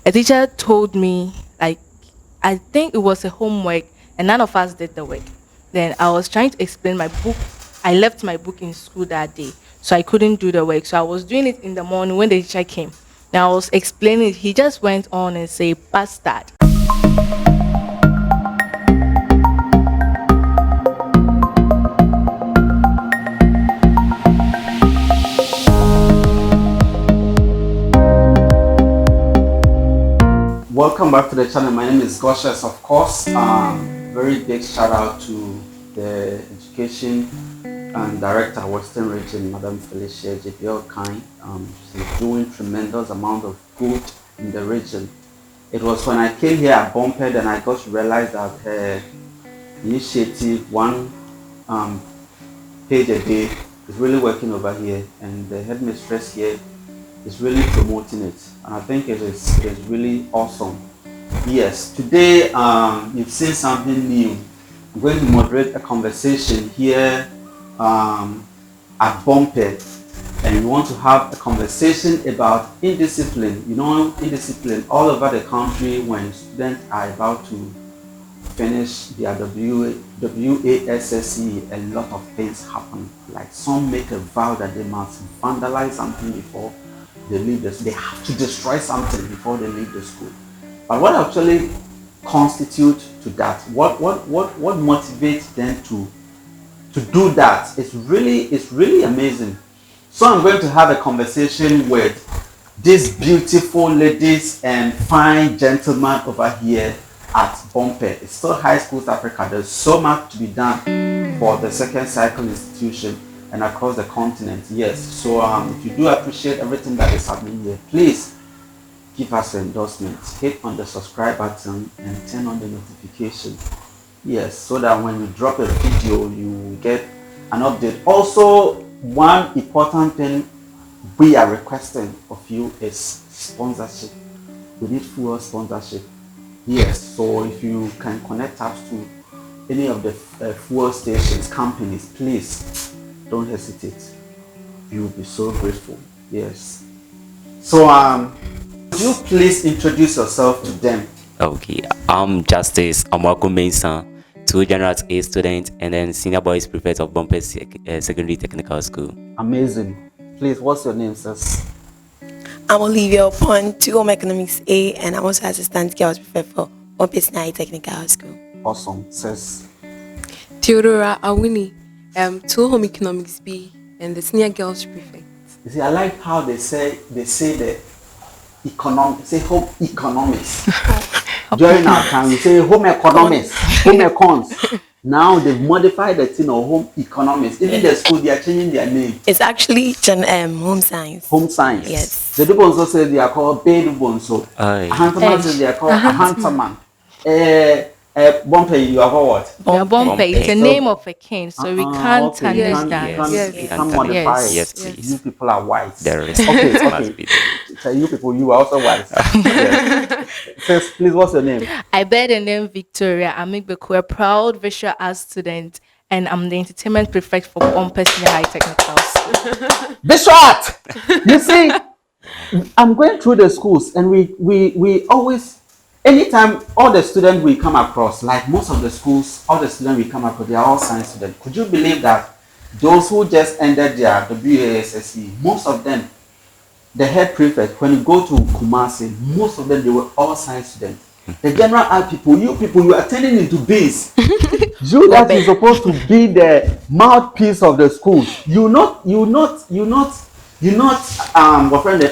A teacher told me, like, I think it was a homework, and none of us did the work. Then I was trying to explain my book. I left my book in school that day, so I couldn't do the work. So I was doing it in the morning when the teacher came. Now I was explaining it. He just went on and say, "Bastard." Welcome back to the channel. My name is Goshes, of course. Very big shout out to the Education and Director Western Region, Madam Felicia JPL Kind. She's doing tremendous amount of good in the region. It was when I came here at Bumped and I got to realize that her initiative, one page a day, is really working over here, and the headmistress here is really promoting it, and I think it is really awesome. Yes, today you've seen something new. I'm going to moderate a conversation here at Bumped, and we want to have a conversation about indiscipline. You know, indiscipline all over the country when students are about to finish their WASSE, a lot of things happen. Like some make a vow that they must vandalize something before they leave the school. They have to destroy something before they leave the school. But what actually constitutes to that? What motivates them to do that? It's really amazing. So I'm going to have a conversation with these beautiful ladies and fine gentlemen over here at Bumped. It's still High Schools Africa. There's so much to be done for the second cycle institution and across the continent. Yes, so if you do appreciate everything that is happening here, please give us an endorsement. Hit on the subscribe button and turn on the notification. Yes, so that when we drop a video, you will get an update. Also, one important thing we are requesting of you is sponsorship. We need full sponsorship. Yes, so if you can connect us to any of the fuel stations, companies, please don't hesitate. You will be so grateful. Yes. So would you please introduce yourself to them? Okay, I'm Justice Amwako Mensah, 2 General A student and then Senior Boys Prefect of Bumped Secondary Technical School. Amazing. Please, what's your name, sis? I'm Olivia Upon, 2 Home Economics A, and I'm also Assistant Girls Prefect for Bumped Technical School. Awesome, sis. Theodora Awini, 2 Home Economics B, and the Senior Girls Prefect. You see, I like how they say the home economics. During our time, we say home economics, home econs. Now they've modified the thing of home economics. Even the school, they are changing their name. It's actually home science. Home science. Yes. The people also say they are called Bedu Bonso. Hunterman says they are called Hunterman. Bumped, you are called what? Bumped. It's the name of a king, so we can't tarnish that. You can't modify it. Yes, please. You people are white. There is. Okay. So you people, you are also white. Yes. Sis, please, what's your name? I bear the name Victoria Amigbeku, a proud visual arts student, and I'm the entertainment prefect for Bumped Senior High Technical School. Visual art! You see, I'm going through the schools, and we always, anytime all the students we come across, like most of the schools, all the students we come across, they are all science students. Could you believe that those who just ended their WASSE, most of them, the head prefect, when you go to Kumasi, most of them, they were all science students. The general art people, you are turning into bees. You that is supposed to be the mouthpiece of the schools. You're not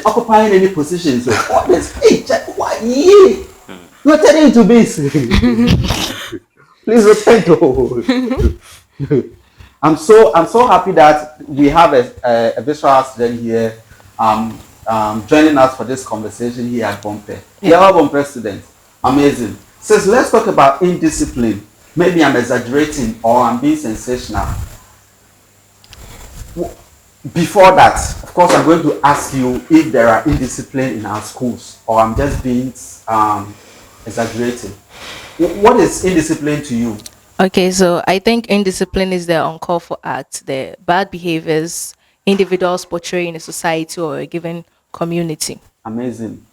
occupying any position. So all this, hey, check what you are turning into bees. Please repent. I'm so happy that we have a visual art student here. Joining us for this conversation here at Bumped. We are all Bumped students. Amazing. So let's talk about indiscipline. Maybe I'm exaggerating or I'm being sensational. Before that, of course, I'm going to ask you if there are indiscipline in our schools or I'm just being exaggerating. What is indiscipline to you? Okay, so I think indiscipline is the uncalled for act, the bad behaviors individuals portray in a society or a given community. Amazing.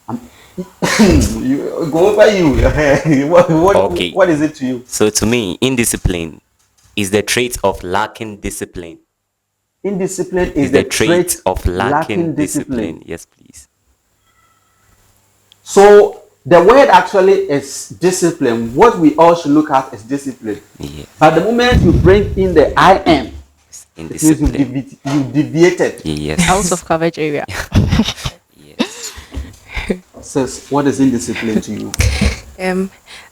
You go over you. Okay. What is it to you? So to me, indiscipline is the trait of lacking discipline. Indiscipline is Is the the trait trait of lacking lacking discipline. discipline. Yes, please. So the word actually is discipline. What we all should look at is discipline. Yeah. But the moment you bring in the I am, it means Indiscipline. you deviated. Out Yes. of coverage area. Yes. Says, what is indiscipline to you?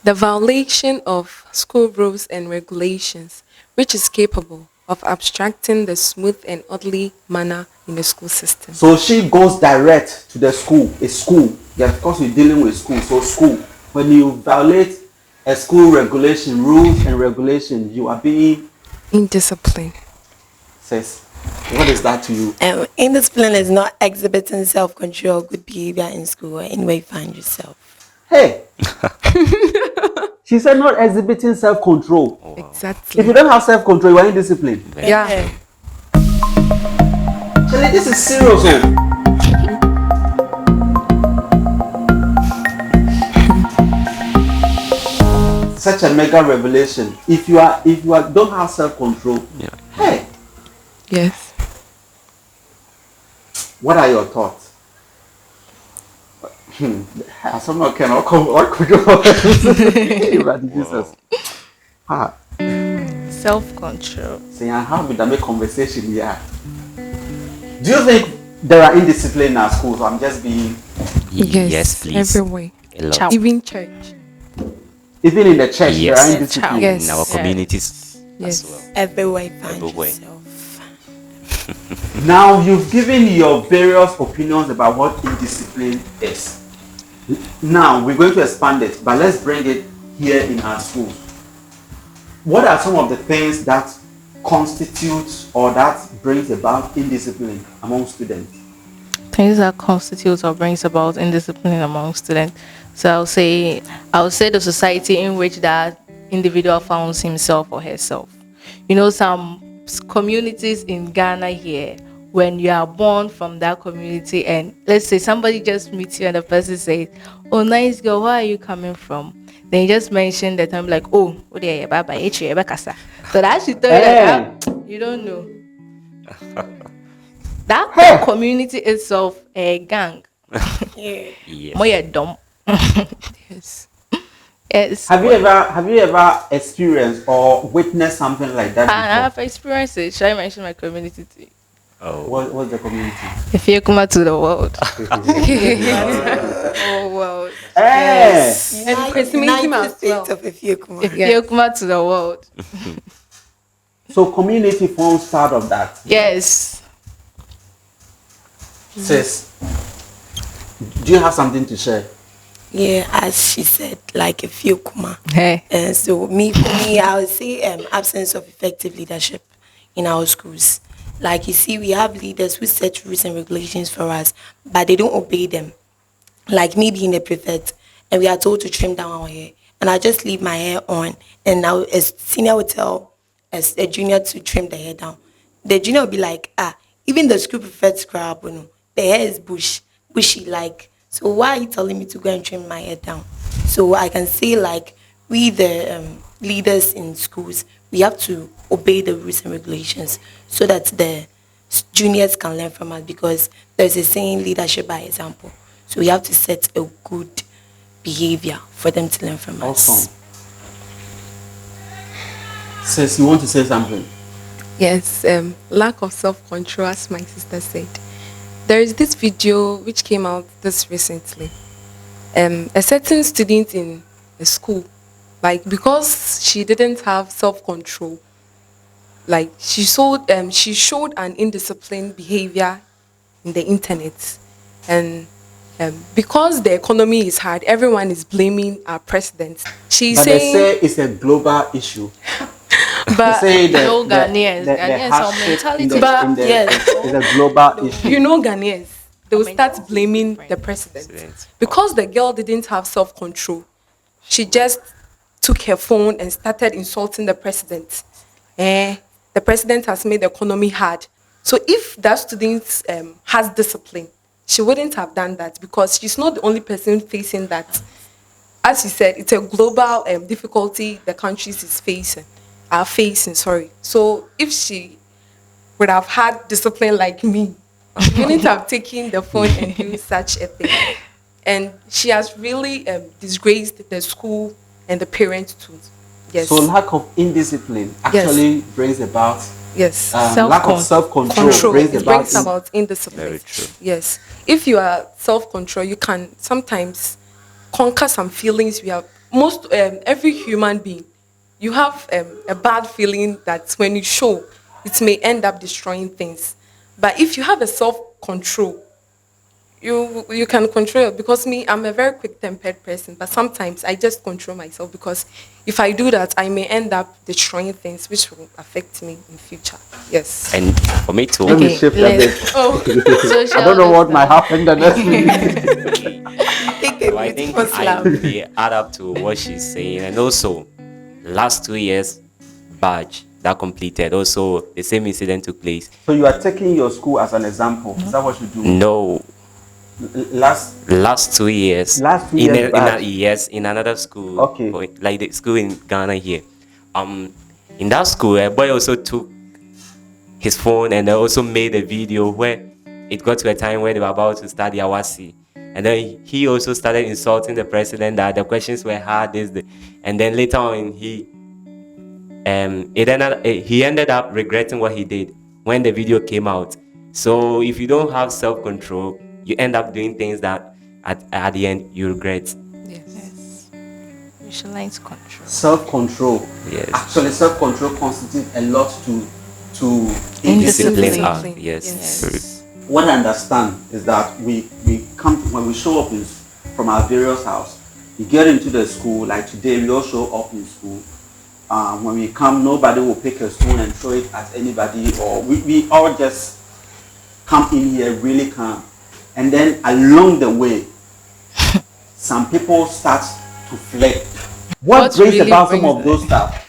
The violation of school rules and regulations, which is capable of abstracting the smooth and orderly manner in the school system. So she goes direct to the school. It's school. Yeah, of course, you're dealing with school. So school. When you violate a school regulation, rules and regulation, you are being, Indiscipline. says, what is that to you? Indiscipline is not exhibiting self-control, good behavior in school or anywhere you find yourself. Hey, she said not exhibiting self-control. Exactly. If you don't have self-control, you are indisciplined. Yeah. Actually, this is serious. Oh. Such a mega revelation. If you don't have self-control, Yeah. hey, Yes. what are your thoughts? Someone cannot come. What could you? Jesus. Ah, Self-control. see, I have with a conversation here. Do you think there are indiscipline in our schools? I'm just being, Yes, please. Everywhere. A lot. Ciao. Even church. even in the church, Yes. there are indiscipline. Yes. In our communities Yes. as well. Everywhere you find Everywhere. yourself. Now you've given your various opinions about what indiscipline is. Now we're going to expand it, but let's bring it here in our schools. What are some of the things that constitutes or that brings about indiscipline among students? Things that constitutes or brings about indiscipline among students. So I would say the society in which that individual finds himself or herself. You know, some communities in Ghana here, when you are born from that community, and let's say somebody just meets you and the person says, "Oh, nice girl, where are you coming from?" Then you just mention that I'm like, "Oh, yeah, bye bye, kasa." So that should tell you that you don't know. That community itself a gang. Yeah. Yes. More dumb. Yes. Yes. Have you ever experienced or witnessed something like that I before? have experienced it. Should I mention my community to you? Oh. What's the community? If you come out to the world. Oh well. Hey! And pessimism United as well. States of Ethiopia. If you come out to the world. So community forms part of that. Yes. Sis, do you have something to share? Yeah, as she said, like a few kuma. Hey. And so for me, I would say absence of effective leadership in our schools. Like you see, we have leaders who set rules and regulations for us, but they don't obey them. Like me being a prefect, and we are told to trim down our hair, and I just leave my hair on, and now a senior will tell as a junior to trim the hair down. The junior will be like, even the school prefect crap, you know, the hair is bushy, like. So why are you telling me to go and trim my hair down? So I can say like we the leaders in schools, we have to obey the rules and regulations so that the juniors can learn from us, because there's a saying leadership by example. So we have to set a good behavior for them to learn from us. Awesome. Sis, you want to say something? Yes, lack of self-control, as my sister said. There is this video which came out this recently. A certain student in a school, like because she didn't have self-control, like she showed an indisciplined behavior in the internet, and because the economy is hard, everyone is blaming our president. She's But they saying, say it's a global issue. but Say the, No, the, Ghanaians. the, the Ghanaians are hardship mentality. in the, But in the, yes. is a global issue. you know, Ghanaians, they will start Mentality blaming different. the president President. because the girl didn't have self-control. She just took her phone and started insulting the president. The president has made the economy hard. So if that student has discipline, she wouldn't have done that because she's not the only person facing that. As you said, it's a global difficulty the countries are facing. Sorry. So if she would have had discipline like me, she wouldn't have taken the phone and do such a thing. And she has really disgraced the school and the parents too. Yes. So lack of indiscipline actually brings about Yes. lack of self-control Control. brings It about brings about indiscipline. Very true. Yes. If you are self-control, you can sometimes conquer some feelings. We have most every human being. You have a bad feeling that when you show, it may end up destroying things. But if you have a self-control, you can control it. Because me, I'm a very quick-tempered person, but sometimes I just control myself because if I do that, I may end up destroying things which will affect me in future. Yes. And for me too. Let me Okay, shift a let's- bit. Oh, Social I don't know what might distance. happen the next minute. Take So a I think beautiful I slap. may add up to what she's saying, and also last 2 years badge that completed. Also, the same incident took place. So you are taking your school as an example. Is that what you do? No, last 2 years. Last 2 in years badge. yes, in another school. Okay. Like the school in Ghana here. In that school, a boy also took his phone and also made a video where it got to a time where they were about to start the awasi. And then he also started insulting the president that the questions were hard, and then later on he ended up regretting what he did when the video came out. So if you don't have self-control, you end up doing things that at the end you regret. yes. Visualize control. Self-control. Yes. Actually, self-control constitutes a lot to Indiscipline. Discipline. Yes. Yes. What I understand is that we come when we show up from our various house, we get into the school. Like today, we all show up in school. When we come, nobody will pick a stone and throw it at anybody, or we all just come in here really calm. And then along the way, some people start to flip. What brings really about some brings of those stuff?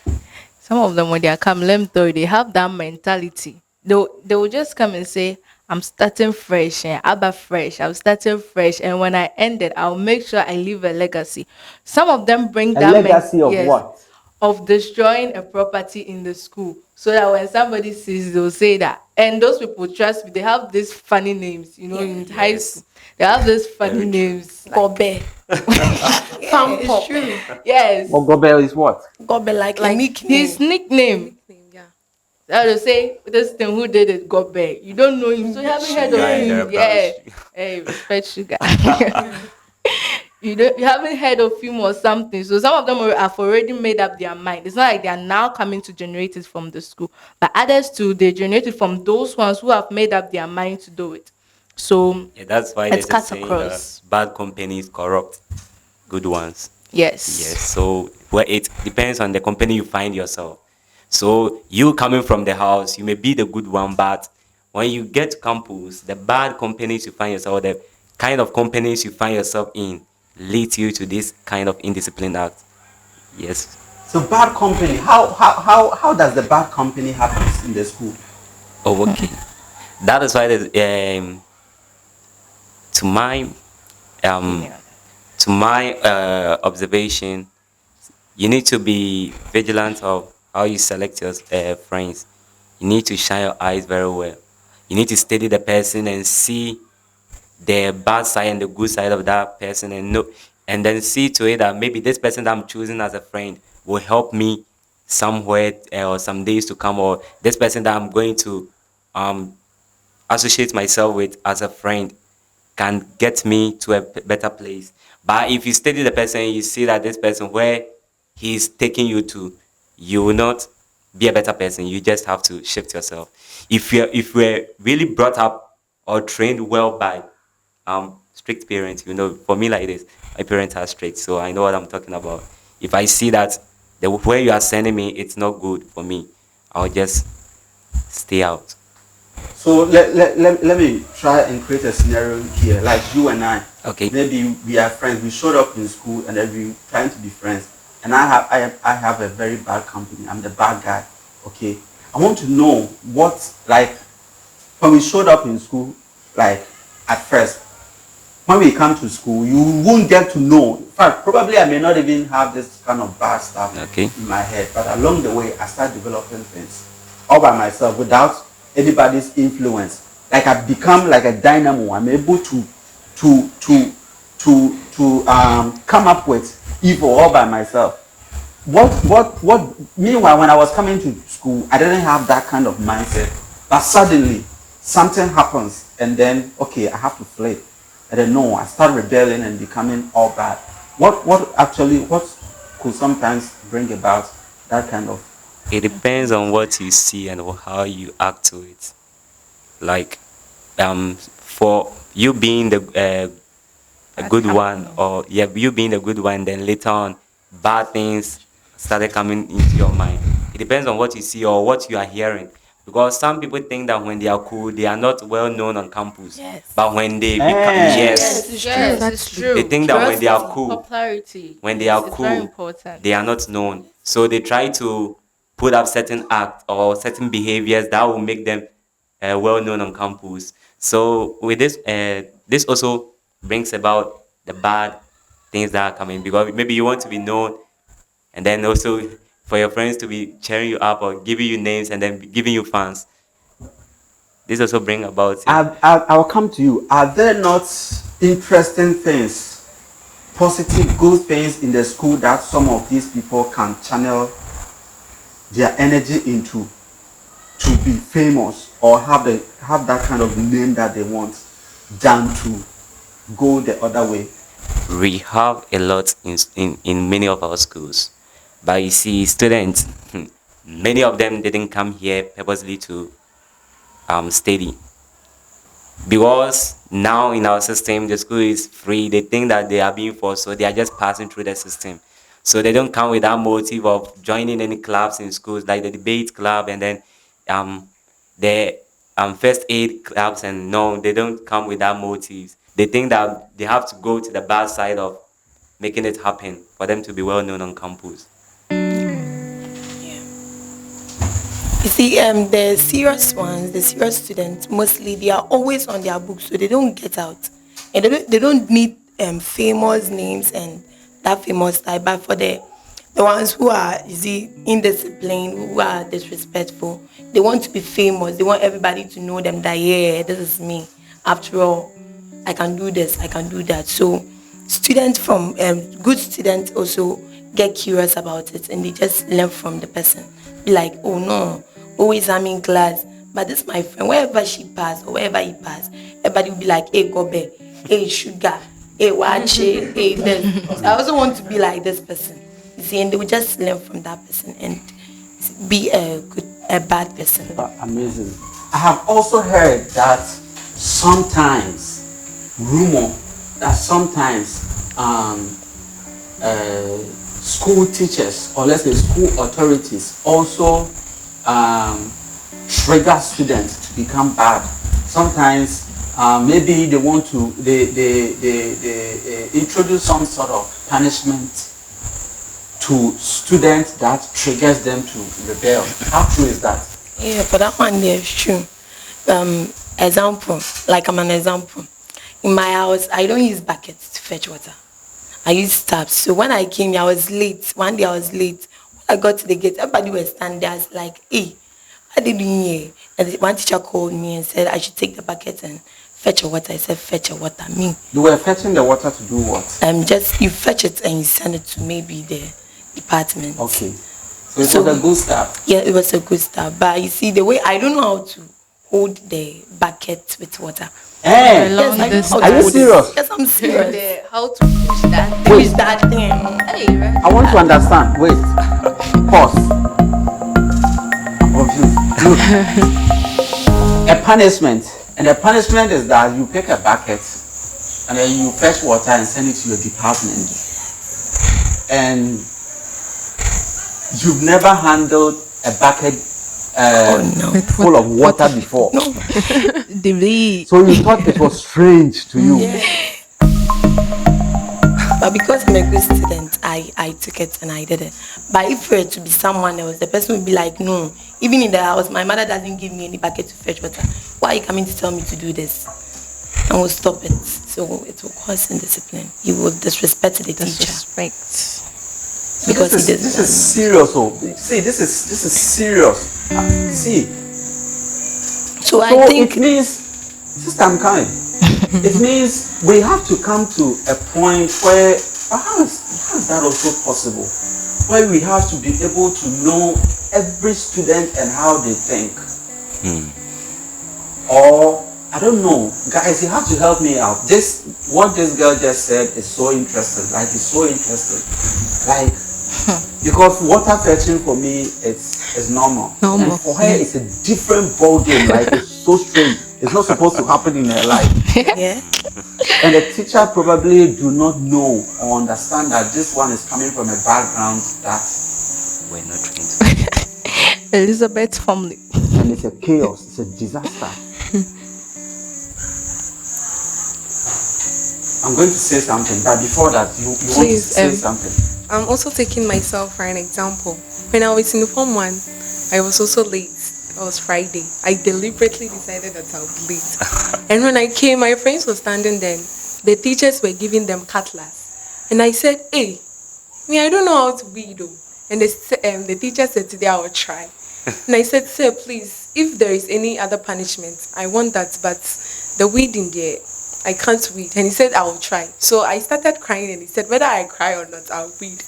Some of them, when they come, let me tell you, they have that mentality. They will just come and say, I'm starting fresh, and Abba fresh, I'm starting fresh. And when I end it, I'll make sure I leave a legacy. Some of them bring A that legacy of what? Of destroying a property in the school. So that when somebody sees, they'll say that. And those people, trust me, they have these funny names, in high Yes. school. They have these funny Very true. names. Gobe. It's true. Yes. Ogobel is what? Gobe like a Like nickname. His nickname. Nickname, yeah. They'll say this thing who did it got bad. You don't know him, so you haven't heard Sugar of in him. the Yeah. brush. Hey, respect sugar. You haven't heard of him or something. So some of them have already made up their mind. It's not like they are now coming to generate it from the school. But others too, they generate it from those ones who have made up their mind to do it. So Yeah, that's why it's there's a cut saying across. bad companies corrupt good ones. Yes. Yes, so it depends on the company you find yourself. So you coming from the house, you may be the good one, but when you get to campus, the bad companies you find yourself, the kind of companies you find yourself in, leads you to this kind of indisciplined act. Yes. So bad company. How does the bad company happen in the school? Oh, okay. That is why to my Yeah. to my observation, you need to be vigilant of how you select your friends. You need to shine your eyes very well. You need to study the person and see the bad side and the good side of that person, and know, and then see to it that maybe this person that I'm choosing as a friend will help me somewhere or some days to come, or this person that I'm going to um associate myself with as a friend can get me to a better place. But if you study the person, you see that this person where he's taking you to, you will not be a better person. You just have to shift yourself. If we're really brought up or trained well by strict parents, for me like this, my parents are strict, so I know what I'm talking about. If I see that the where you are sending me, it's not good for me, I'll just stay out. So let me try and create a scenario here. Like you and I. Okay. Maybe we are friends. We showed up in school and then we trying to be friends. And I have a very bad company. I'm the bad guy. Okay. I want to know what, like, when we showed up in school, like at first, when we come to school, you won't get to know. In fact, probably I may not even have this kind of bad stuff Okay. in my head, but along the way, I start developing things all by myself without anybody's influence. Like I become like a dynamo. I'm able to come up with evil all by myself. Meanwhile, when I was coming to school, I didn't have that kind of mindset. But suddenly, something happens, and then, okay, I have to flee. And then, no, I start rebelling and becoming all bad. What could sometimes bring about that kind of... It depends on what you see and how you act to it. Like, for you being a good one, or yeah, you being a good one, then later on, bad things started coming into your mind. It depends on what you see or what you are hearing. Because some people think that when they are cool, they are not well known on campus. Yes. But when they become, Yes. yes, Yes, it's true. they think that when they are cool, Popularity. when they are It's very cool, important. they are not known. So they try to put up certain acts or certain behaviors that will make them well known on campus. So with this, this also brings about the bad things that are coming, because maybe you want to be known, and then also for your friends to be cheering you up or giving you names and then giving you fans. This also bring about. I'll come to you. Are there not interesting things, positive, good things in the school that some of these people can channel their energy into to be famous or have that kind of name that they want, than to go the other way? We have a lot in many of our schools, but you see, students, many of them didn't come here purposely to study, because now in our system the school is free. They think that they are being forced, so they are just passing through the system. So they don't come with that motive of joining any clubs in schools, like the debate club and then the first aid clubs. And no, they don't come with that motives. They think that they have to go to the bad side of making it happen for them to be well known on campus. You see, the serious ones, the serious students, mostly they are always on their books, so they don't get out, and they don't need famous names and that famous type. But for the ones who are, you see, indisciplined, who are disrespectful, they want to be famous. They want everybody to know them that, yeah, this is me. After all, I can do this, I can do that. So students from good students also get curious about it, and they just learn from the person. Be like, oh no, always I'm in class, but this my friend, wherever she pass or wherever he pass, everybody will be like, hey Gobe, hey Sugar, hey Wache, hey this. So I also want to be like this person. You see, and they will just learn from that person and be a bad person. Amazing. I have also heard that sometimes school teachers, or let's say school authorities, also trigger students to become bad. Sometimes maybe they want to they introduce some sort of punishment to students that triggers them to rebel. How true is that? Yeah, for that one, yeah, it's true. Example, like I'm an example. In my house, I don't use buckets to fetch water. I use taps. So when I came here, I was late. One day I was late. When I got to the gate, everybody was standing there. I was like, hey, what are you doing here? And one teacher called me and said I should take the bucket and fetch your water. I said, fetch your water. Me. You were fetching the water to do what? Just you fetch it and you send it to maybe the department. Okay. So it was a good start. Yeah, it was a good start. But you see, the way I don't know how to hold the bucket with water. Hey, Yes, I know how to are you hold it. serious? Yes, I'm serious. How to push that? Push that thing. Hey, right? I want to understand. Wait. Pause. I'm confused. Look. A punishment. And the punishment is that you pick a bucket and then you fetch water and send it to your department. And you've never handled a bucket full of water before. No. So you thought it was strange to you. Yeah. But because I'm a good student, I took it and I did it. But if it were to be someone else, the person would be like, no. Even in the house, my mother doesn't give me any bucket to fetch water. Why are you coming to tell me to do this? and will stop it. So it will cause indiscipline. He will disrespect the teacher Disrespect. because he doesn't This is know. serious. Oh, see, this is serious. See, So I so it think means, sister, I'm kind. It means we have to come to a point where how is that also possible? Where we have to be able to know every student and how they think. Or I don't know, guys, you have to help me out. This what this girl just said is so interesting. Like it's so interesting. Like because water fetching for me is normal. And Normal. for her it's a different ball game. Like it's so strange. It's not supposed to happen in her life. yeah. And the teacher probably do not know or understand that this one is coming from a background that We're not trained to. Elizabeth family. and it's a chaos, it's a disaster. I'm going to say something, but before that, you want to Please, say something. I'm also taking myself for an example. When I was in Form 1, I was also late. It was Friday. I deliberately decided that I would be late. And when I came, my friends were standing there. The teachers were giving them cutlass. And I said, hey, me, I don't know how to weed though. And the teacher said today I will try. And I said, sir, please, if there is any other punishment, I want that. But the weeding there, I can't weed. And he said, I will try. So I started crying and he said, whether I cry or not, I'll weed.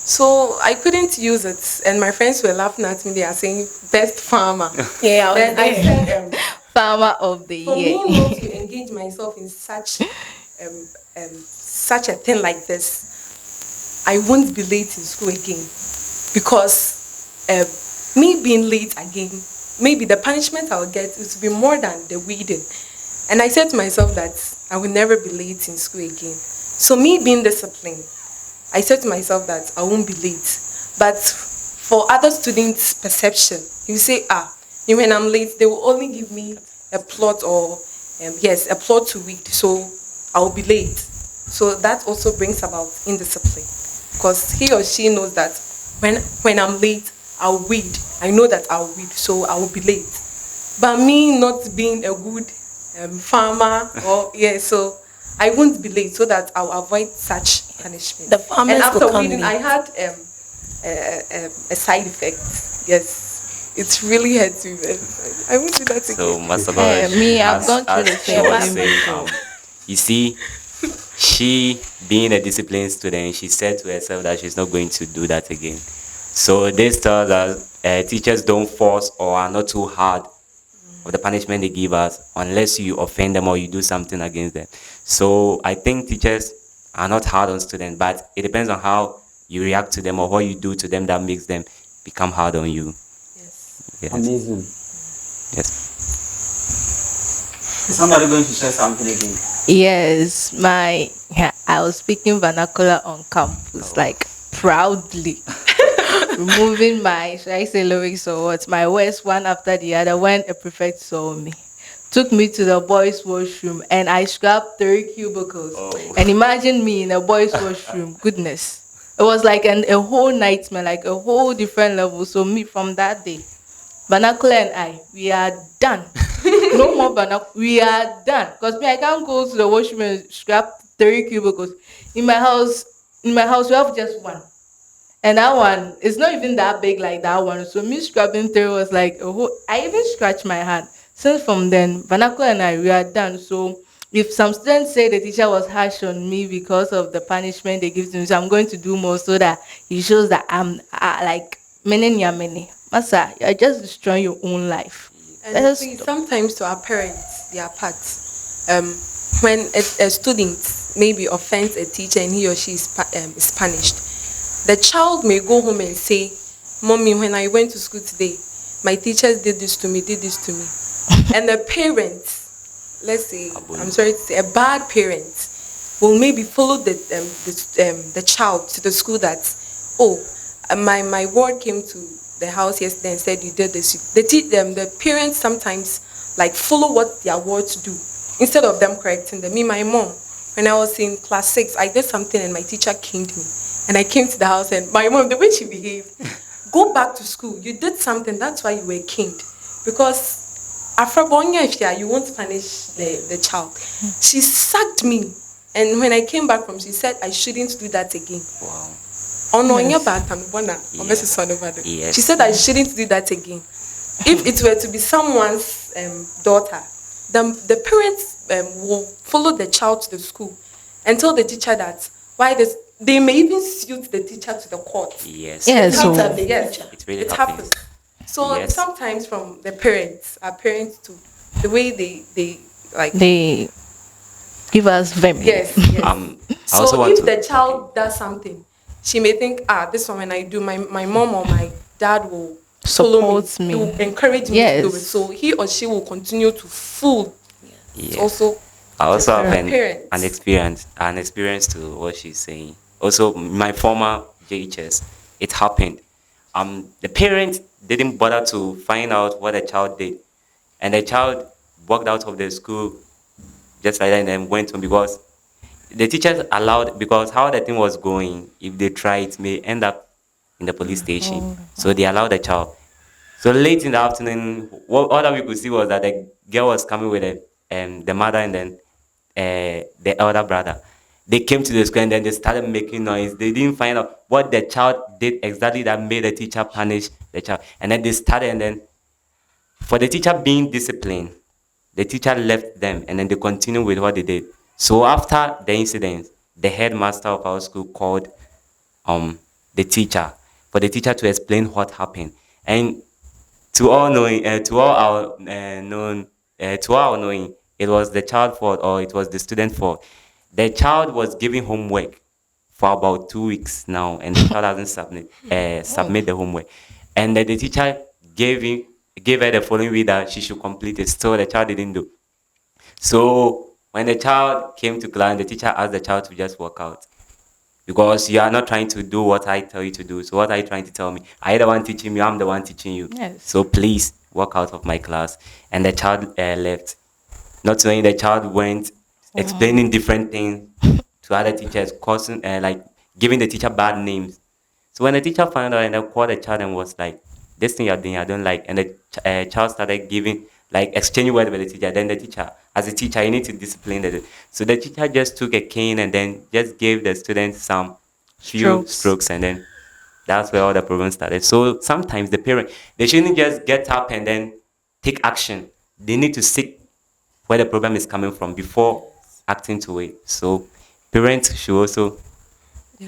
So I couldn't use it. And my friends were laughing at me. They are saying, best farmer. Yeah, I was Then I there. said, Farmer of the for year. me not to engage myself in such a thing like this, I won't be late in school again. Because me being late again, maybe the punishment I'll get will be more than the weeding. And I said to myself that I will never be late in school again. So me being disciplined, I said to myself that I won't be late. But for other students' perception, you say, when I'm late, they will only give me a plot or, a plot to read. So I will be late. So that also brings about indiscipline. Because he or she knows that when I'm late, I'll read. I know that I'll read, so I will be late. But me not being a good farmer, so I won't be late so that I'll avoid such punishment. The farmers and after will come reading, late. I had a side effect. Yes, it's really hurt me. I won't do that So, again. Master Boy, Me, I've gone through the as she same was thing saying, before. you see, she being a disciplined student, she said to herself that she's not going to do that again. So this tells us teachers don't force or are not too hard of the punishment they give us unless you offend them or you do something against them. So I think teachers are not hard on students, but it depends on how you react to them or what you do to them that makes them become hard on you. Yes. Yes. Amazing. Yes. Is somebody going to share something again? Yes, I was speaking vernacular on campus, like proudly. Removing my, should I say lyrics or what? My words one after the other when a prefect saw me. Took me to the boys' washroom and I scrubbed 3 cubicles. Oh. And imagine me in a boys' washroom. Goodness. It was like a whole nightmare, like a whole different level. So me from that day, vernacular and we are done. No more vernacular. We are done. Because me, I can't go to the washroom and scrap 3 cubicles. In my house, we have just one. And that one is not even that big like that one. So me scrubbing through was like a whole, I even scratched my hand. Since from then, vernacular and we are done. So if some students say the teacher was harsh on me because of the punishment they give to me, so I'm going to do more so that he shows that I'm like many many. Masa, you're just destroying your own life. Let And us see, stop. sometimes to our parents, they are parts. When a student maybe offends a teacher and he or she is punished, the child may go home and say, "Mommy, when I went to school today, my teachers did this to me, did this to me." And the parents, let's say, I'm sorry to say, a bad parent will maybe follow the child to the school that, oh, my ward came to the house yesterday and said you did this. The parents sometimes like follow what their wards do instead of them correcting them. Me, my mom, when I was in class 6, I did something and my teacher caned me. And I came to the house and my mom, the way she behaved, go back to school. You did something, that's why you were caned. Because Afrabonya, you won't punish the child. She sacked me. And when I came back from, she said I shouldn't do that again. Wow. Yes. She Yes. said I shouldn't do that again. If it were to be someone's daughter, the parents will follow the child to the school and tell the teacher that why this. They may even suit the teacher to the court. Yes. Yeah, Beat so up the Yes, teacher. It really it happens. happens. So Yes. sometimes from the parents, our parents too, the way they like. they give us vim. Yes, yes. I also So want if to. the child does something, she may think, this one when I do, my mom or my dad will follow me. Supports me. They will encourage me to do it. Yes. So he or she will continue to fool. It's Yes. also I also the have parents. an experience to what she's saying. Also, my former JHS, it happened. The parents didn't bother to find out what the child did, and the child walked out of the school just like that and then went home because the teachers allowed, because how the thing was going, if they try it may end up in the police station. So they allowed the child. So late in the afternoon, what all that we could see was that the girl was coming with the mother and then the elder brother. They came to the school and then they started making noise. They didn't find out what the child did exactly that made the teacher punish the child. And then they started, and then for the teacher being disciplined, the teacher left them and then they continued with what they did. So after the incident, the headmaster of our school called um the teacher for the teacher to explain what happened. And to all knowing, to our knowing, it was the child fault or it was the student fault. The child was giving homework for about 2 weeks now, and the child hasn't submit the homework. And the teacher gave him gave her the following week that she should complete it. Still, the child didn't do. So when the child came to class, the teacher asked the child to just walk out because you are not trying to do what I tell you to do. So what are you trying to tell me? Are you the one teaching me? I'm the one teaching you. Yes. So please walk out of my class. And the child left. Not knowing, the child went explaining different things to other teachers, causing like giving the teacher bad names. So when the teacher found out and then called the child and was like, "This thing you're doing, I don't like," and the child started giving like exchanging words with the teacher. Then the teacher, as a teacher, you need to discipline the. So the teacher just took a cane and then just gave the students some few Strokes. strokes, and then that's where all the problems started. So sometimes the parent, they shouldn't just get up and then take action. They need to seek where the problem is coming from before acting to it. So parents should also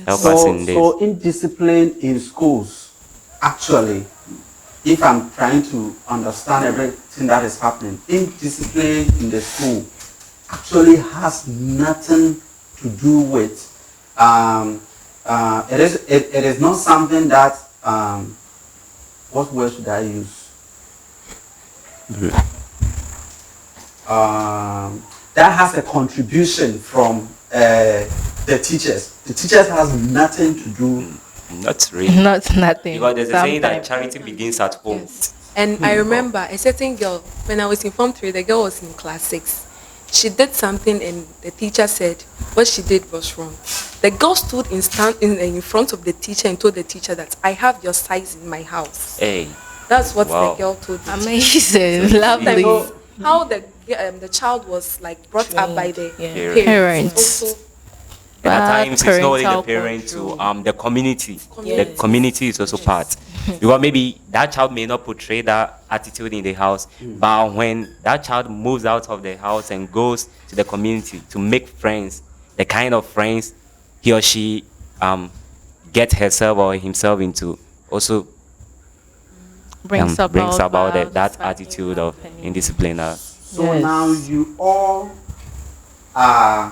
help us So, in this. so indiscipline in schools, actually, if I'm trying to understand everything that is happening, indiscipline in the school actually has nothing to do with, it is not something that, what word should I use? That has a contribution from the teachers. The teachers has nothing to do. Not really. Not nothing. Because there's a saying that Sometimes. charity begins at home. Yes. And I remember a certain girl, when I was in Form 3, the girl was in class 6. She did something and the teacher said what she did was wrong. The girl stood in front of the teacher and told the teacher that I have your size in my house. Hey, That's what Wow. the girl told the teacher. Amazing. Lovely. Like, how the child was like brought up by the Yeah. Parents. Also, and at Bad times it's not only the parental parent to control. the community. The Yes. community is also part. Because maybe that child may not portray that attitude in the house, but when that child moves out of the house and goes to the community to make friends, the kind of friends he or she get herself or himself into, also brings brings about violence that starting attitude of happening. indiscipline. So Yes. now you all are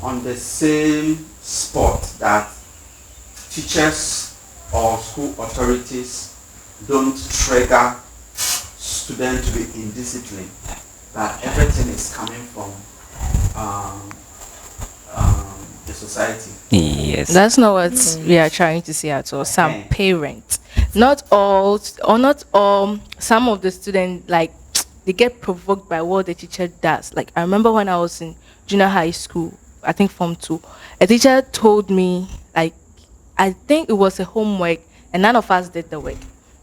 on the same spot that teachers or school authorities don't trigger students to be indisciplined. That everything is coming from the society. Yes. That's not what we are trying to say at all. Some Okay. parents, not all, or not all. Some of the students like they get provoked by what the teacher does. Like I remember when I was in junior high school, I think Form 2, a teacher told me like I think it was a homework and none of us did the work.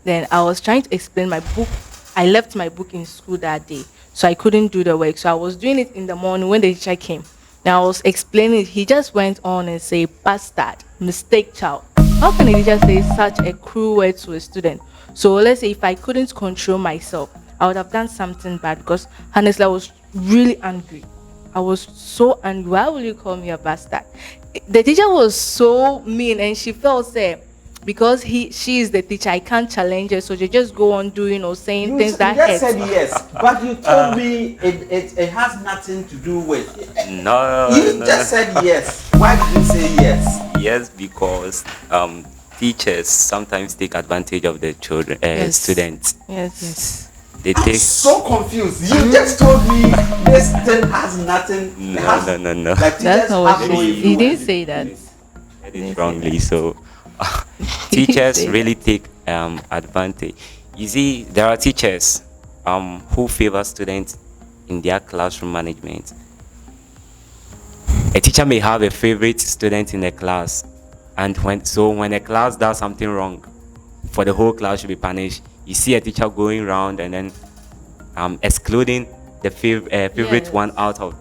Then I was trying to explain my book I left my book in school that day, so I couldn't do the work. So I was doing it in the morning when the teacher came. Now I was explaining it. He just went on and say, "Bastard, mistake, child." How can a teacher say such a cruel word to a student? So let's say if I couldn't control myself, I would have done something bad because honestly, I was really angry. I was so angry. Why will you call me a bastard? The teacher was so mean, and she felt say because she is the teacher, I can't challenge her, so they just go on doing or saying things You that just hurt. said yes, but you told me it has nothing to do with. No, You no, just no. said yes. Why did you say yes? Yes, because teachers sometimes take advantage of the children, Yes. students. Yes. Yes. They I'm take. so confused. You just told me this thing has nothing. No, it has, no, no, no. Like That's teachers not what have no he didn't influence. say that. Said Didn't it say wrongly. that. So He didn't teachers say really take advantage. You see, there are teachers who favor students in their classroom management. A teacher may have a favorite student in a class, and when a class does something wrong, for the whole class should be punished. You see a teacher going around and then excluding the favorite Yes. one out of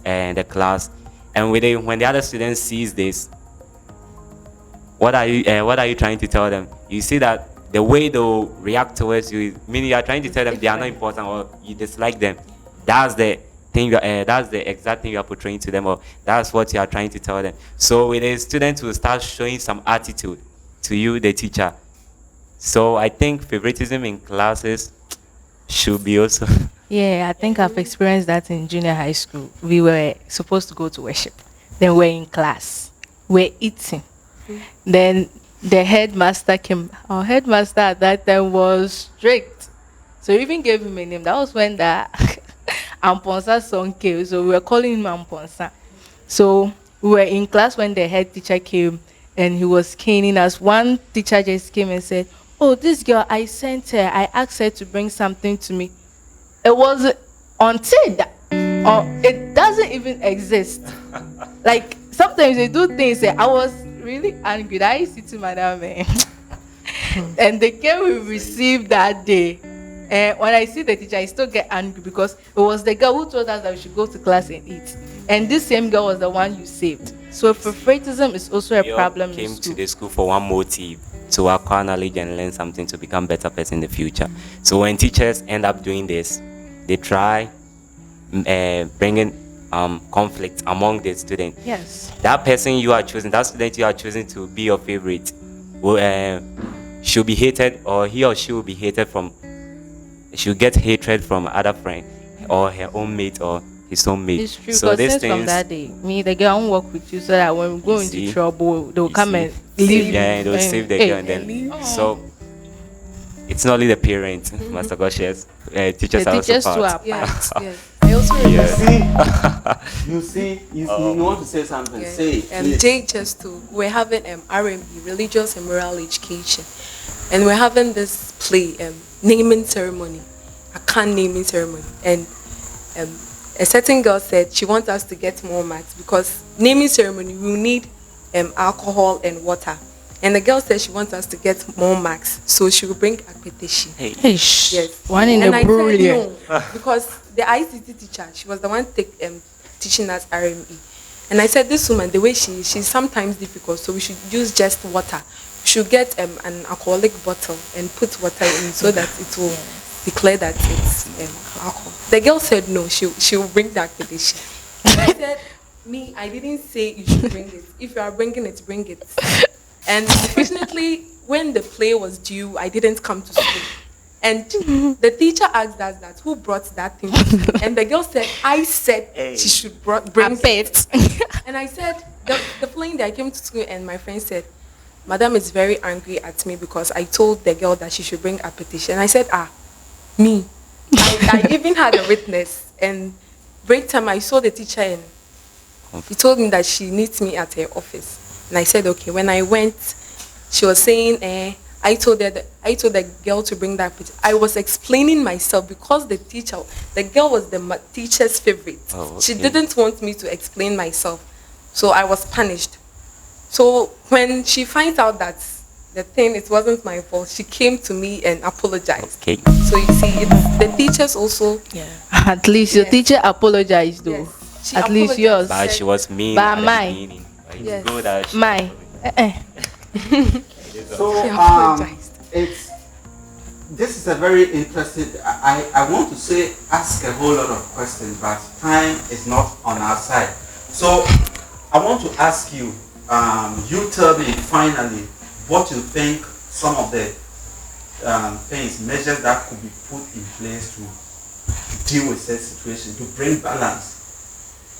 the class, and when the other student sees this, what are you trying to tell them? You see that the way they'll react towards you, meaning you are trying to tell them they are not important or you dislike them. That's the thing. That's the exact thing you are portraying to them, or that's what you are trying to tell them. So with a student will start showing some attitude to you, the teacher. So I think favoritism in classes should be also. Yeah, I think I've experienced that in junior high school. We were supposed to go to worship. Then we're in class. We're eating. Then the headmaster came. Our headmaster at that time was strict. So we even gave him a name. That was when the Amponsa song came. So we were calling him Amponsa. So we were in class when the head teacher came and he was caning us. One teacher just came and said, "Oh, this girl, I sent her. I asked her to bring something to me." It was until that, it doesn't even exist. Like sometimes they do things. I was really angry. I see to madam, and the care we received that day. And when I see the teacher, I still get angry because it was the girl who told us that we should go to class and eat, and this same girl was the one you saved. So favoritism is also a We all problem in came to school. the school for one motive, to acquire knowledge and learn something to become better person in the future. So when teachers end up doing this, they try bringing conflict among the students. Yes. That person you are choosing, that student you are choosing to be your favorite, will should be hated, or he or she will be hated from. She'll get hatred from other friend or her own mate or his own mate. It's true, So because these since from things, that day, me, the girl won't work with you so that when we go You into see? trouble, they'll you come see, and leave you. yeah, they'll And, save the hey, girl and then. So it's not only the parents, Master Goshes, teachers the are also teachers too part. are Yes, part. yes. I also remember. Yeah. You want to say something? Yeah. Say it. please. JHS too. We're having RMB, religious and moral education, and we're having this play, naming ceremony, a can naming ceremony, and a certain girl said she wants us to get more marks because naming ceremony we will need alcohol and water, and the girl said she wants us to get more marks, so she will bring akpetishi. Hey, Hey, shh. Yes. One in And the I brilliant. said no, because the ICT teacher, she was the one teaching us RME. And I said, this woman, the way she's sometimes difficult, so we should use just water. We should get an alcoholic bottle and put water in so that it will declare that it's alcohol. The girl said no, she will bring the accreditation. I said, me, I didn't say you should bring it. If you are bringing it, bring it. And unfortunately, when the play was due, I didn't come to school. And the teacher asked us that who brought that thing to school. And the girl said, I said she should bring it. And I said, the following day I came to school and my friend said, Madam is very angry at me because I told the girl that she should bring a petition. And I said, me. I even had a witness. And break time, I saw the teacher and he told me that she needs me at her office. And I said, okay. When I went, she was saying, I told the girl to bring that petition. I was explaining myself because the girl was the teacher's favorite. Oh, okay. She didn't want me to explain myself. So I was punished. So when she finds out that the thing, it wasn't my fault. She came to me and apologized. Okay. So you see, it's the teachers also. Yeah. At least your Yes. teacher apologized though. Yes, she At least apologized. yours. But she was mean But at the mine. beginning. But it's Yes. good that she My. So She apologized. it's this is a very interesting. I want to say ask a whole lot of questions, but time is not on our side. So I want to ask you. You tell me finally what you think some of the things, measures that could be put in place to deal with such situation, to bring balance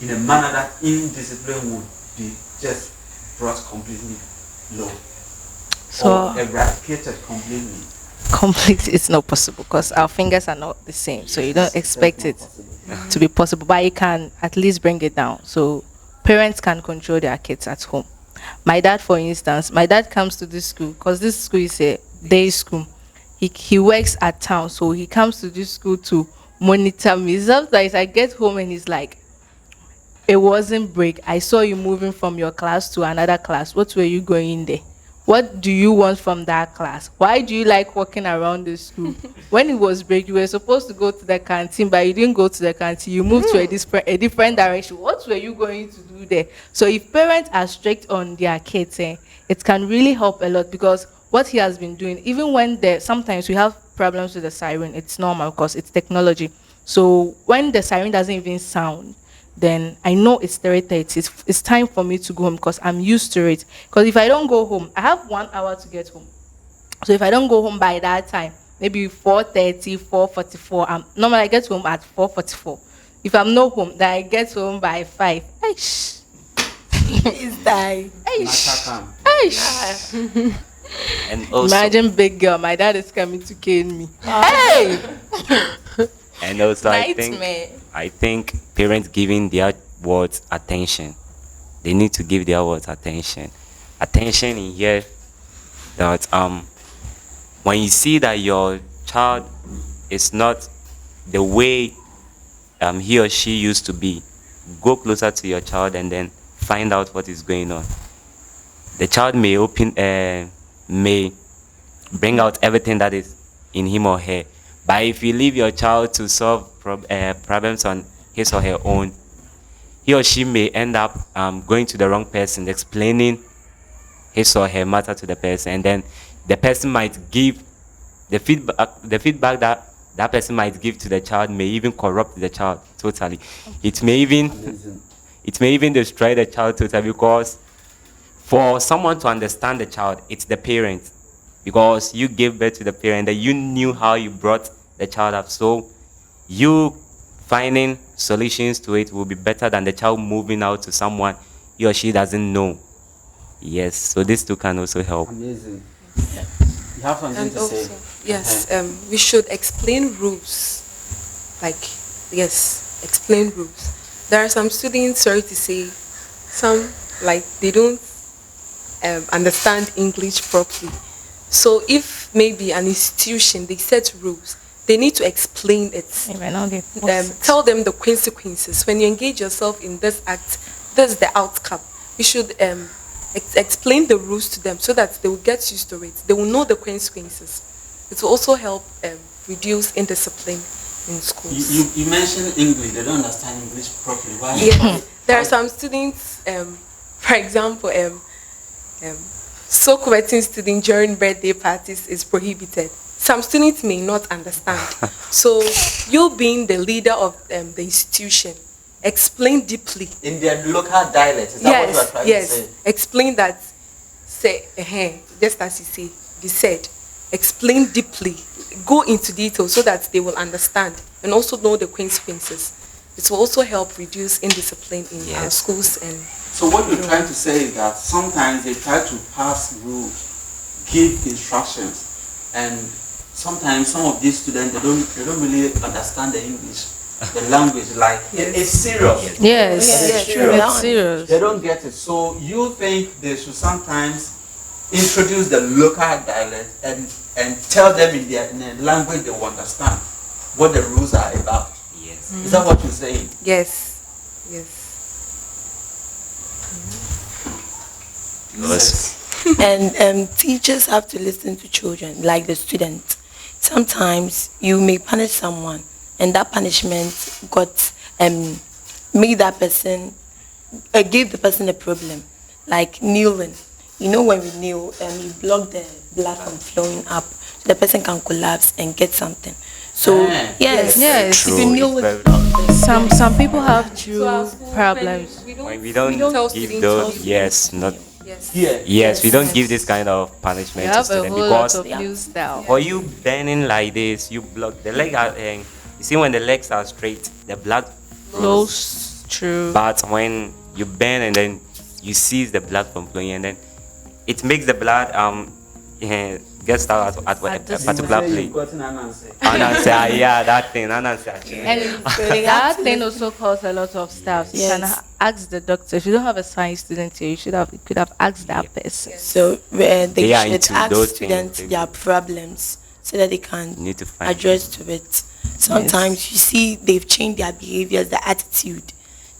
in a manner that indiscipline would be just brought completely low So or eradicated completely. complete it's not possible because our fingers are not the same. So you don't expect That's it not possible. to be possible, but you can at least bring it down. So parents can control their kids at home. My dad, for instance, my dad comes to this school because this school is a day school. He works at town, so he comes to this school to monitor me. Sometimes I get home and he's like, it wasn't break. I saw you moving from your class to another class. What were you going there? What do you want from that class? Why do you like walking around the school? When it was break, you were supposed to go to the canteen, but you didn't go to the canteen. You moved to a different direction. What were you going to do there? So if parents are strict on their kids, it can really help a lot because what he has been doing, even when sometimes we have problems with the siren, it's normal because it's technology. So when the siren doesn't even sound, then I know it's 3:30. It's time for me to go home because I'm used to it. Because if I don't go home, I have 1 hour to get home. So if I don't go home by that time, maybe 4:30, 4:44. Normally I get home at 4:44. If I'm not home, then I get home by 5. Aish. Is that? Aish. Matter come. Aish. And also, Imagine big girl. My dad is coming to kill me. Hey! and also Nightmare. I think parents giving their words attention. They need to give their words attention. Attention in here that when you see that your child is not the way he or she used to be, go closer to your child and then find out what is going on. The child may bring out everything that is in him or her. But if you leave your child to solve problems on his or her own, he or she may end up going to the wrong person, explaining his or her matter to the person, and then the person might give the feedback that that person might give to the child may even corrupt the child totally. It may even Amazing. it may even destroy the child totally, because for someone to understand the child, it's the parent, because you gave birth to the parent, that you knew how you brought the child up. So you finding solutions to it will be better than the child moving out to someone he or she doesn't know. Yes, so these two can also help. Amazing. You have something And to also, say? yes, we should explain rules. Like, yes, explain rules. There are some students, sorry to say, some, like, they don't understand English properly. So if maybe an institution, they set rules, they need to explain it. Tell them the consequences. When you engage yourself in this act, this is the outcome. You should explain the rules to them so that they will get used to it. They will know the consequences. It will also help reduce indiscipline in schools. You mentioned English. They don't understand English properly. Why? Yeah. There are some students, for example, so coveting students during birthday parties is prohibited. Some students may not understand. So you being the leader of the institution, explain deeply. In their local dialect, is that what you are trying to say? Explain that. Say, just as you said, explain deeply, go into detail so that they will understand and also know the consequences. It will also help reduce indiscipline in our schools. And so what you're trying to say is that sometimes they try to pass rules, give instructions, and sometimes some of these students they don't really understand the English, the language. Like it's serious. Yes, It's it's serious. They don't get it. So you think they should sometimes introduce the local dialect and tell them in their language they will understand what the rules are about. Yes. Is that what you're saying? yes. Because And teachers have to listen to children, like the student. Sometimes you may punish someone, and that punishment got made that person gave the person a problem, like kneeling. You know, when we kneel, you block the blood from flowing up, so the person can collapse and get something. So yes, Yes. if you True. kneel It's very with block, Some people have So our true school, problems. when we don't tell give students those, to yes, not yes. Yeah. yes, we don't Yes. give this kind of You punishment to have a students whole lot because of new style. for you bending like this, you block the leg. You see, when the legs are straight, the blood flows. Close, true. But when you bend and then you seize the blood from flowing, and then it makes the blood get stuck at a this particular Say place. you've gotten an answer. Anansi, yeah, that thing, Anansi actually. And they that have to thing also causes a lot of stuff. You can Yes. ask the doctor. If you don't have a science student here, you could have asked that person. so they They are should into ask those students things. their problems so that they can You need to find address to it. Sometimes you see they've changed their behaviors, their attitude.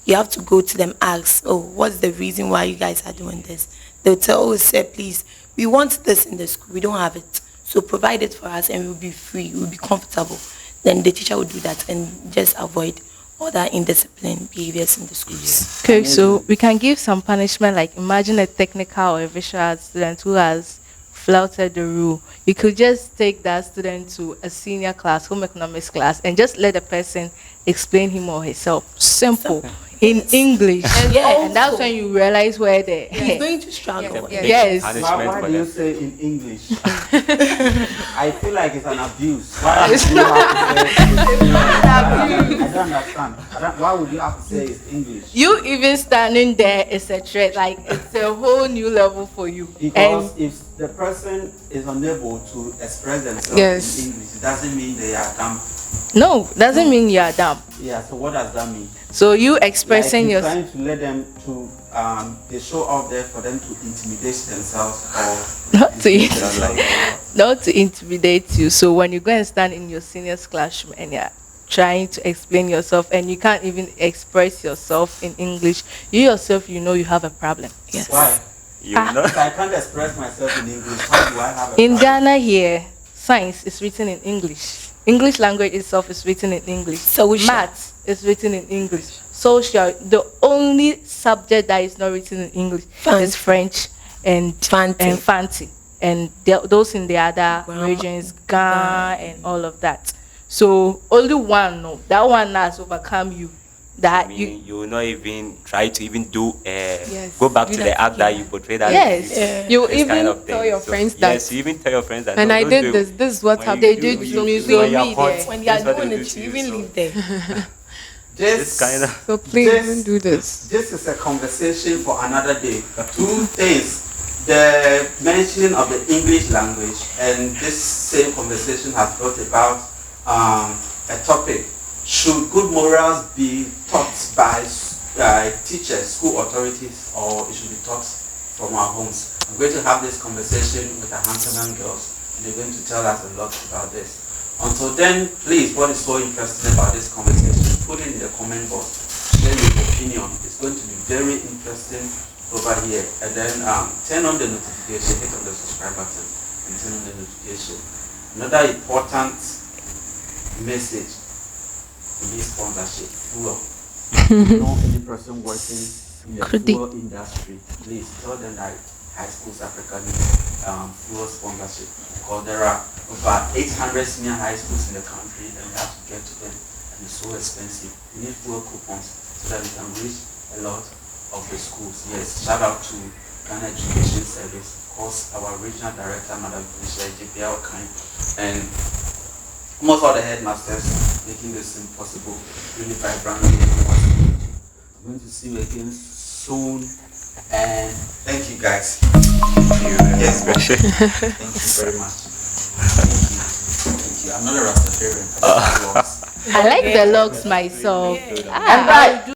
You have to go to them, ask, oh, what's the reason why you guys are doing this? They'll tell, oh, sir, please, we want this in the school. We don't have it. So provide it for us and we'll be free. We'll be comfortable. Then the teacher will do that and just avoid other indisciplined behaviors in the schools. Okay, so we can give some punishment. Like imagine a technical or a visual art student who has flouted the rule. You could just take that student to a senior class, home economics class, and just let the person explain him or herself. Simple. In English. Yeah. And that's when you realize where the He's going to struggle. Yes. Yes. punishment Why for do you them. say in English? I feel like it's an abuse. Why would you have to say I don't understand. Why would you have to say it's English? You even standing there is a threat. Like it's a whole new level for you. Because if the person is unable to express themselves Yes. in English, it doesn't mean they are dumb. No, doesn't mean you are dumb. Yeah, so what does that mean? So you expressing Like you're yourself. trying to let them to they show out there for them to intimidate themselves or Not to intimidate like themselves. Not to intimidate you. So when you go and stand in your senior's classroom and you're trying to explain yourself and you can't even express yourself in English, you yourself, you know you have a problem. Yes. Why? You know? If I can't express myself in English, how do I have a In problem? Ghana here, science is written in English. English language itself is written in English. Social. Maths is written in English. Social, the only subject that is not written in English is French and Fancy. and fancy. And those in the other Grammar. regions, Ghana and all of that. So only one, no, that one has overcome you. That you Meaning you will not even try to even do Yes. go back Do to that, the act that you portrayed that Yes. Yeah. You this even kind of tell thing. your So, friends that yes, you even tell your friends that when no, I don't did do- this is what when happened. you They do, did you- to me, you- so when you are me caught, there. When you are that's what doing they do it, to you you. even So, leave there. this kind of So please This- don't do this. This is a conversation for another day. Two things. The mentioning of the English language and this same conversation has brought about a topic. Should good morals be taught by teachers, school authorities, or it should be taught from our homes? I'm going to have this conversation with the Hanselman girls. They're going to tell us a lot about this. Until then, please, what is so interesting about this conversation, put it in the comment box. Share your opinion. It's going to be very interesting over here. And then turn on the notification, hit on the subscribe button, and turn on the notification. Another important message in this sponsorship, fuel. If you know any person working in the Could they- fuel industry, please tell them that High Schools Africa needs fuel sponsorship. Because there are over 800 senior high schools in the country and we have to get to them. And it's so expensive. We need fuel coupons so that we can reach a lot of the schools. Yes, shout out to Ghana Education Service, of course, our regional director, Madam Felicia JPL Kind, and almost all the headmasters making this impossible, really vibrantly. I'm going to see you again soon, and thank you guys. Yes, thank you very much. Thank you. I'm not a Rastafarian. I just like locks. I like the locks myself. And I do